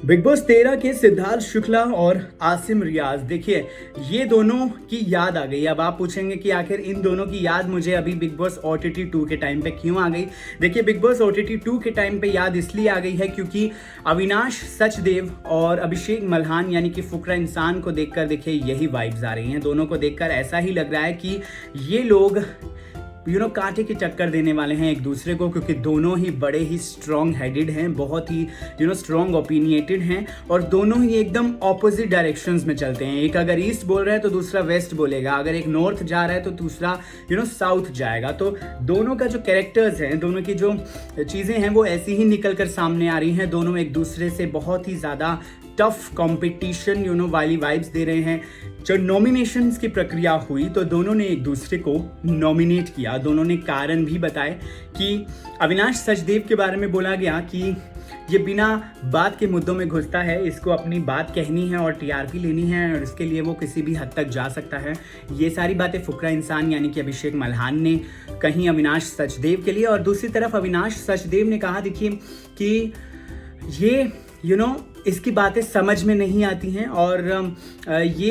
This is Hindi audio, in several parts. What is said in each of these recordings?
बिग बॉस 13 के सिद्धार्थ शुक्ला और आसिम रियाज, देखिए ये दोनों की याद आ गई। अब आप पूछेंगे कि आखिर इन दोनों की याद मुझे अभी बिग बॉस OTT 2 के टाइम पे क्यों आ गई। देखिए बिग बॉस OTT 2 के टाइम पे याद इसलिए आ गई है क्योंकि अविनाश सचदेव और अभिषेक मल्हान यानी कि फुकरा इंसान को देखकर देखिए यही वाइब्स आ रही हैं। दोनों को देखकर ऐसा ही लग रहा है कि ये लोग कांटे की टक्कर देने वाले हैं एक दूसरे को, क्योंकि दोनों ही बड़े ही स्ट्रॉन्ग हेडेड हैं, बहुत ही स्ट्रॉन्ग ओपिनिएटेड हैं और दोनों ही एकदम ऑपोजिट डायरेक्शंस में चलते हैं। एक अगर ईस्ट बोल रहा है तो दूसरा वेस्ट बोलेगा, अगर एक नॉर्थ जा रहा है तो दूसरा साउथ जाएगा। तो दोनों का जो कैरेक्टर्स हैं, दोनों की जो चीज़ें हैं वो ऐसी ही निकल कर सामने आ रही हैं। दोनों एक दूसरे से बहुत ही ज़्यादा टफ कंपटीशन वाली वाइब्स दे रहे हैं। जब नॉमिनेशंस की प्रक्रिया हुई तो दोनों ने एक दूसरे को नॉमिनेट किया। दोनों ने कारण भी बताए कि अविनाश सचदेव के बारे में बोला गया कि ये बिना बात के मुद्दों में घुसता है, इसको अपनी बात कहनी है और TRP लेनी है और इसके लिए वो किसी भी हद तक जा सकता है। ये सारी बातें फुकरा इंसान यानी कि अभिषेक मल्हान ने कहीं अविनाश सचदेव के लिए, और दूसरी तरफ अविनाश सचदेव ने कहा देखिए कि ये इसकी बातें समझ में नहीं आती हैं और ये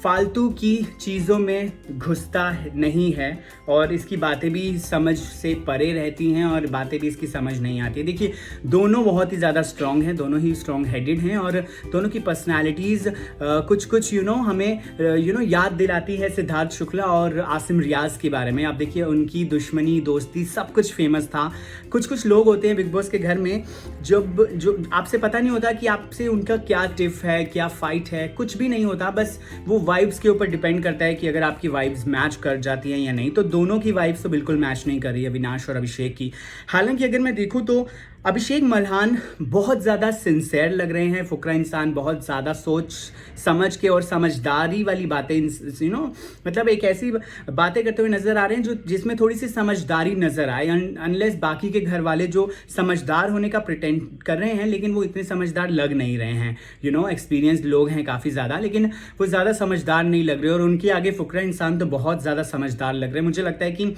फालतू की चीज़ों में घुसता नहीं है और इसकी बातें भी समझ से परे रहती हैं और बातें भी इसकी समझ नहीं आती। देखिए दोनों बहुत ही ज़्यादा स्ट्रॉन्ग हैं, दोनों ही स्ट्रॉन्ग हेडेड हैं और दोनों की पर्सनालिटीज़ कुछ हमें याद दिलाती है सिद्धार्थ शुक्ला और आसिम रियाज के बारे में। आप देखिए उनकी दुश्मनी दोस्ती सब कुछ फेमस था। कुछ लोग होते हैं बिग बॉस के घर में जो आपसे पता नहीं होता कि आपसे उनका क्या टिफ है, क्या फाइट है, कुछ भी नहीं होता। बस वो वाइब्स के ऊपर डिपेंड करता है कि अगर आपकी वाइब्स मैच कर जाती हैं या नहीं। तो दोनों की वाइब्स तो बिल्कुल मैच नहीं कर रही है अविनाश और अभिषेक की। हालांकि अगर मैं देखूं तो अभिषेक मल्हान बहुत ज़्यादा सिंसेयर लग रहे हैं, फुकरा इंसान बहुत ज़्यादा सोच समझ के और समझदारी वाली बातें मतलब एक ऐसी बातें करते हुए नज़र आ रहे हैं जिसमें थोड़ी सी समझदारी नज़र आए। अनलेस बाकी के घर वाले जो समझदार होने का प्रिटेंड कर रहे हैं लेकिन वो इतने समझदार लग नहीं रहे हैं। एक्सपीरियंस्ड लोग हैं काफ़ी ज़्यादा, लेकिन वो ज़्यादा समझदार नहीं लग रहे और उनके आगे फुकरा इंसान तो बहुत ज़्यादा समझदार लग रहे हैं। मुझे लगता है कि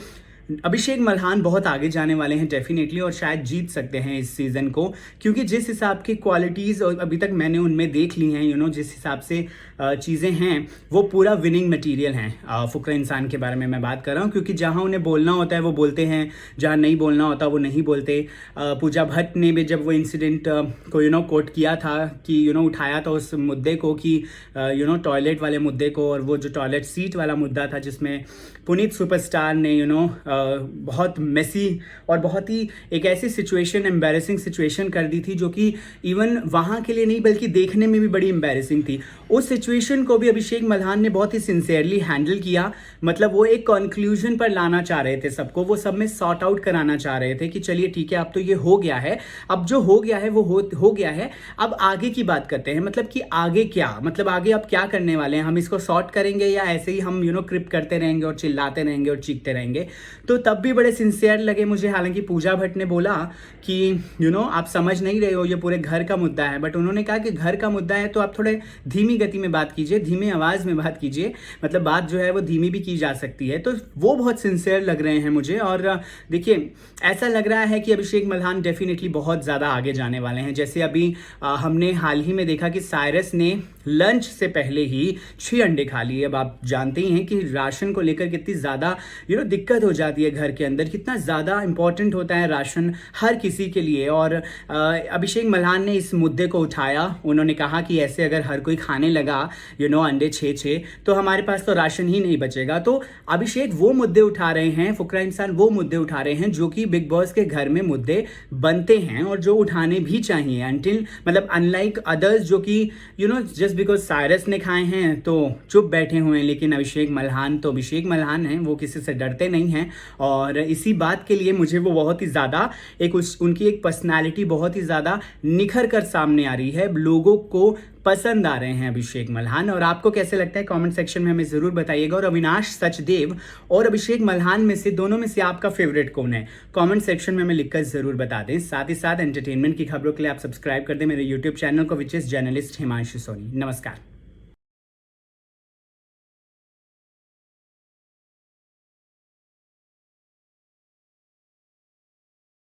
अभिषेक मल्हान बहुत आगे जाने वाले हैं डेफिनेटली और शायद जीत सकते हैं इस सीज़न को, क्योंकि जिस हिसाब की क्वालिटीज़ और अभी तक मैंने उनमें देख ली हैं, जिस हिसाब से चीज़ें हैं वो पूरा विनिंग मटेरियल हैं। फुकरा इंसान के बारे में मैं बात कर रहा हूँ, क्योंकि जहाँ उन्हें बोलना होता है वो बोलते हैं, जहाँ नहीं बोलना होता वो नहीं बोलते। पूजा भट्ट ने भी जब वो इंसिडेंट को कोट किया था कि उठाया था उस मुद्दे को कि टॉयलेट वाले मुद्दे को, और वो जो टॉयलेट सीट वाला मुद्दा था जिसमें पुनीत सुपरस्टार ने बहुत मेसी और बहुत ही एक ऐसी सिचुएशन, एम्बैरेसिंग सिचुएशन कर दी थी जो कि इवन वहाँ के लिए नहीं बल्कि देखने में भी बड़ी एम्बैरेसिंग थी। उस सिचुएशन को भी अभिषेक मल्हान ने बहुत ही सिंसियरली हैंडल किया। मतलब वो एक कंक्लूजन पर लाना चाह रहे थे सबको, वो सब में सॉर्ट आउट कराना चाह रहे थे कि चलिए ठीक है अब तो ये हो गया है, अब जो हो गया है वो हो गया है, अब आगे की बात करते हैं। मतलब कि आगे क्या, मतलब आगे अब क्या करने वाले हैं, हम इसको सॉर्ट करेंगे या ऐसे ही हम क्रिप करते रहेंगे और चिल्लाते रहेंगे और चीखते रहेंगे। तो तब भी बड़े सिंसियर लगे मुझे। हालांकि पूजा भट्ट ने बोला कि आप समझ नहीं रहे हो, ये पूरे घर का मुद्दा है, बट उन्होंने कहा कि घर का मुद्दा है तो आप थोड़े धीमी गति में बात कीजिए, धीमी आवाज़ में बात कीजिए, मतलब बात जो है वो धीमी भी की जा सकती है। तो वो बहुत सिंसियर लग रहे हैं मुझे और देखिए ऐसा लग रहा है कि अभिषेक मल्हान डेफिनेटली बहुत ज़्यादा आगे जाने वाले हैं। जैसे अभी हमने हाल ही में देखा कि साइरस ने लंच से पहले ही 6 अंडे खा लिए। अब आप जानते ही हैं कि राशन को लेकर कितनी ज़्यादा दिक्कत हो जाती है घर के अंदर, कितना ज़्यादा इंपॉर्टेंट होता है राशन हर किसी के लिए। और अभिषेक मल्हान ने इस मुद्दे को उठाया। उन्होंने कहा कि ऐसे अगर हर कोई खाने लगा अंडे 6 तो हमारे पास तो राशन ही नहीं बचेगा। तो अभिषेक वो मुद्दे उठा रहे हैं, फुकरा इंसान वो मुद्दे उठा रहे हैं जो कि बिग बॉस के घर में मुद्दे बनते हैं और जो उठाने भी चाहिए। अनलाइक अदर्स जो कि जस्ट बिकॉज साइरस ने खाए हैं तो चुप बैठे हुए हैं, लेकिन अभिषेक मल्हान हैं, वो किसी से डरते नहीं हैं। और इसी बात के लिए मुझे वो बहुत ही ज़्यादा उनकी एक पर्सनालिटी बहुत ही ज़्यादा निखर कर सामने आ रही है, लोगों को पसंद आ रहे हैं अभिषेक मल्हान। और आपको कैसे लगता है कमेंट सेक्शन में हमें ज़रूर बताइएगा। और अविनाश सचदेव और अभिषेक मल्हान में से दोनों में से आपका फेवरेट कौन है, कमेंट सेक्शन में हमें लिखकर ज़रूर बता दें। साथ ही साथ एंटरटेनमेंट की खबरों के लिए आप सब्सक्राइब कर दें मेरे यूट्यूब चैनल को, which is journalist Himanshu Soni. नमस्कार।